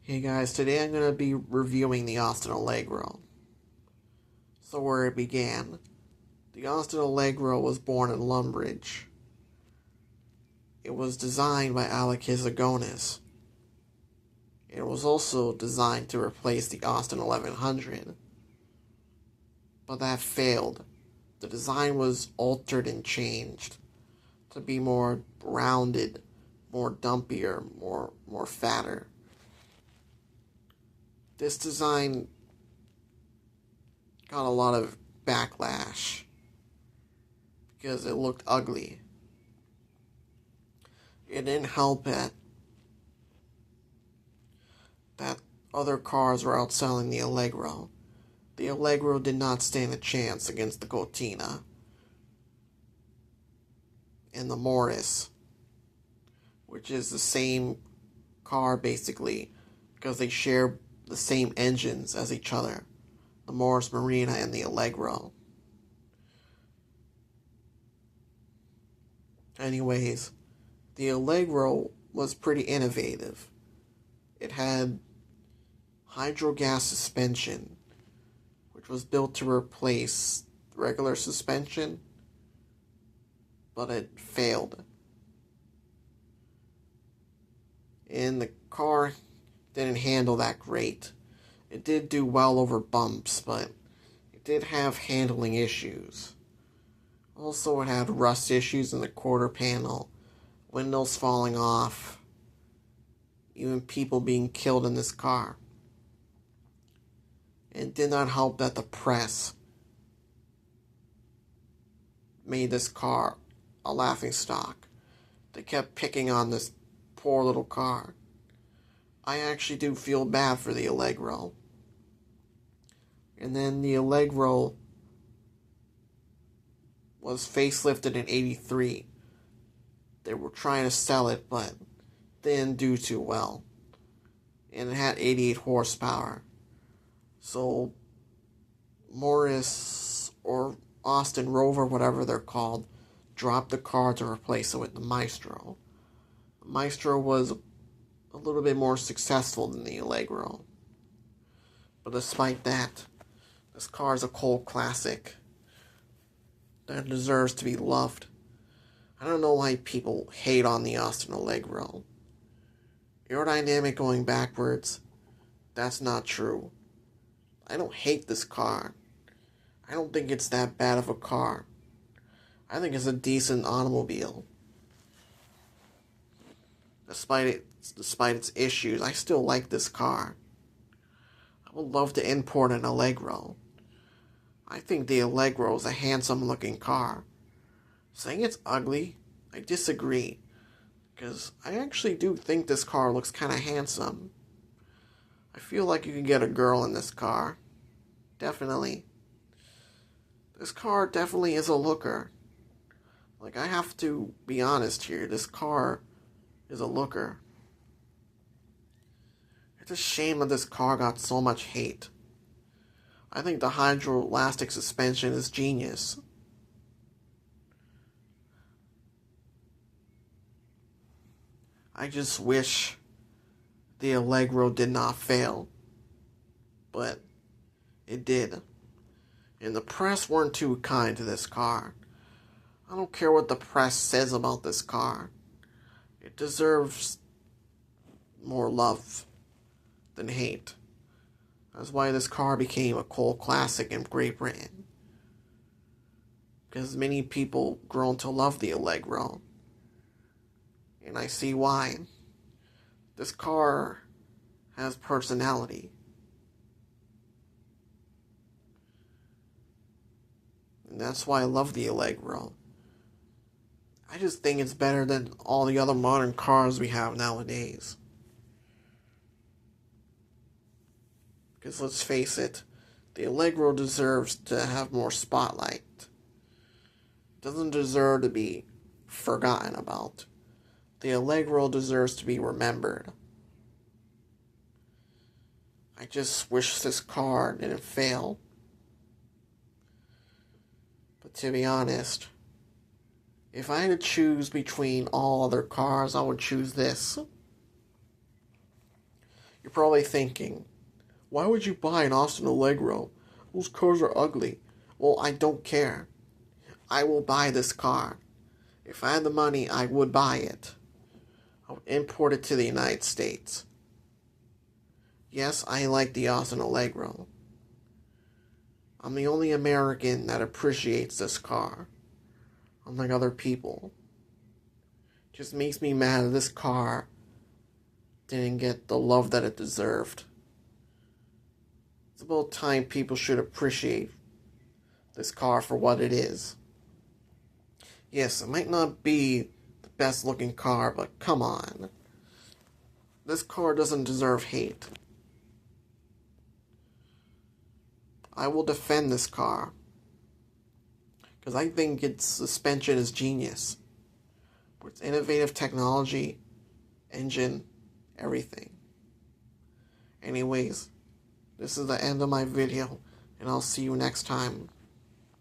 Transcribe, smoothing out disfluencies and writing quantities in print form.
Hey guys, today I'm going to be reviewing the Austin Allegro. So where it began. The Austin Allegro was born in Lumbridge. It was designed by allegro. It was also designed to replace the Austin 1100. But that failed. The design was altered and changed to be more rounded, more dumpier, more fatter. This design got a lot of backlash because it looked ugly. It didn't help that other cars were outselling the Allegro. The Allegro did not stand a chance against the Cortina and the Morris, which is the same car basically because they share the same engines as each other, the Morris Marina and the Allegro. Anyways, the Allegro was pretty innovative. It had hydrogas suspension, which was built to replace regular suspension, but it failed. And the car didn't handle that great. It did do well over bumps, but it did have handling issues. Also, it had rust issues in the quarter panel, windows falling off, even people being killed in this car. It did not help that the press made this car a laughingstock. They kept picking on this poor little car. I actually do feel bad for the Allegro. And then the Allegro was facelifted in '83. They were trying to sell it, but didn't do too well. And it had 88 horsepower. So Morris or Austin Rover, whatever they're called, dropped the car to replace it with the Maestro. The Maestro was a little bit more successful than the Allegro. But despite that, this car is a cult classic that deserves to be loved. I don't know why people hate on the Austin Allegro. Aerodynamic going backwards, that's not true. I don't hate this car. I don't think it's that bad of a car. I think it's a decent automobile. Despite its issues, I still like this car. I would love to import an Allegro. I think the Allegro is a handsome looking car. Saying it's ugly, I disagree. Because I actually do think this car looks kind of handsome. I feel like you can get a girl in this car. Definitely. This car definitely is a looker. Like, I have to be honest here. This car is a looker. It's a shame that this car got so much hate. I think the hydroelastic suspension is genius. I just wish the Allegro did not fail. But it did. And the press weren't too kind to this car. I don't care what the press says about this car. It deserves more love than hate. That's why this car became a cult classic in Great Britain. Because many people grown to love the Allegro. And I see why. This car has personality. And that's why I love the Allegro. I just think it's better than all the other modern cars we have nowadays. Because let's face it, the Allegro deserves to have more spotlight. It doesn't deserve to be forgotten about. The Allegro deserves to be remembered. I just wish this car didn't fail. But to be honest, if I had to choose between all other cars, I would choose this. You're probably thinking, why would you buy an Austin Allegro? Those cars are ugly. Well, I don't care. I will buy this car. If I had the money, I would buy it. I would import it to the United States. Yes, I like the Austin Allegro. I'm the only American that appreciates this car, unlike other people. It just makes me mad that this car didn't get the love that it deserved. It's about time people should appreciate this car for what it is. Yes, it might not be the best looking car, but come on. This car doesn't deserve hate. I will defend this car, because I think its suspension is genius. For its innovative technology, engine, everything. Anyways, this is the end of my video, and I'll see you next time.